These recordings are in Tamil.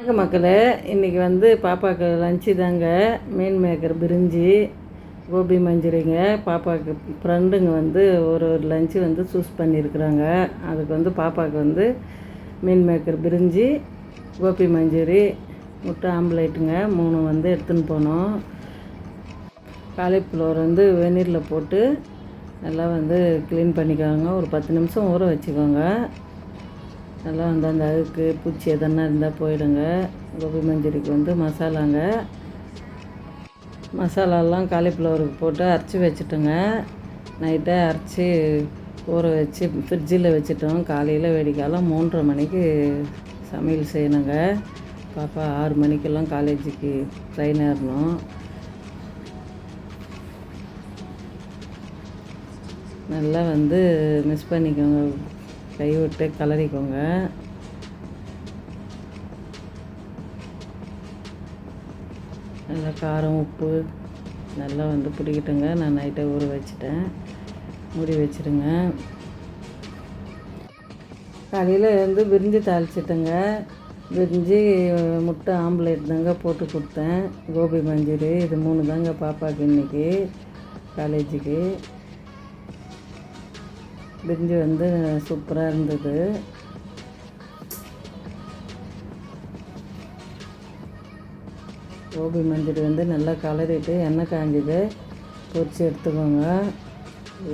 வணக்கம் மக்களே, இன்றைக்கி வந்து பாப்பாவுக்கு லஞ்சு தாங்க. மீன் மேக்கர் பிரிஞ்சி, கோபி மஞ்சூரிங்க. பாப்பாவுக்கு ஃப்ரெண்டுங்க வந்து ஒரு லஞ்சு வந்து சூஸ் பண்ணியிருக்கிறாங்க. அதுக்கு வந்து பாப்பாவுக்கு வந்து மீன் மேக்கர் பிரிஞ்சி, கோபி மஞ்சூரி, முட்டை ஆம்லேட்டுங்க 3 வந்து எடுத்துன்னு போனோம். காலிஃப்ளவர் வந்து வெந்நீரில் போட்டு நல்லா வந்து க்ளீன் பண்ணிக்கோங்க. ஒரு 10 நிமிஷம் ஊற வச்சுக்கோங்க. நல்லா வந்து அந்த அழுக்கு பூச்சி எதனா இருந்தால் போயிடுங்க. கோபி மஞ்சூரிக்கு வந்து மசாலாலாம் காலிஃப்ளவருக்கு போட்டு அரைச்சி வச்சுட்டோங்க. நைட்டே அரைச்சி ஊற வச்சு ஃப்ரிட்ஜில் வச்சுட்டோம். காலையில் வெடிக்காலம் 3:30 மணிக்கு சமையல் செய்யணுங்க. பாப்பா 6 மணிக்கெல்லாம் காலேஜுக்கு ட்ரெயின் ஏறணும். நல்லா வந்து மிக்ஸ் பண்ணிக்கோங்க, கை விட்டு கலரிக்கோங்க. நல்லா காரம் உப்பு நல்லா வந்து பிடிக்கிட்டுங்க. நான் நைட்டை ஊற வச்சுட்டேன். மூடி வச்சுருங்க. காலையில் வந்து பிரிஞ்சி தாளிச்சிட்டேங்க. பிரிஞ்சி முட்டை ஆம்லேட் தாங்க போட்டு கொடுத்தேன். கோபி மஞ்சூரி இது 3 தாங்க பாப்பாவுக்கு இன்றைக்கி காலேஜுக்கு. பிரிஞ்சி வந்து சூப்பராக இருந்தது. கோபி மஞ்சூரி வந்து நல்லா கலரிட்டு எண்ணெய் காஞ்சது பொரித்து எடுத்துக்கோங்க.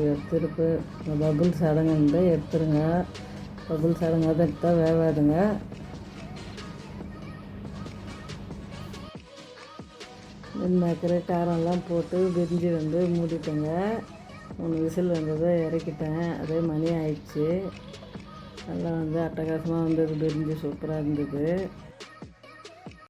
எடுத்துருக்கு பபுள்ஸ் அடங்கு எடுத்துருங்க. பபுள்ஸ் அடங்காத எடுத்தால் வேகாதுங்க. மீன் மேக்கரு காரம்லாம் போட்டு பிரிஞ்சி வந்து மூடிட்டேங்க. 3 விசில் வந்ததை இறக்கிட்டேன். அதே மணி ஆயிடுச்சு. நல்லா வந்து அட்டகாசமாக வந்தது. பிரிஞ்சி சூப்பராக இருந்தது.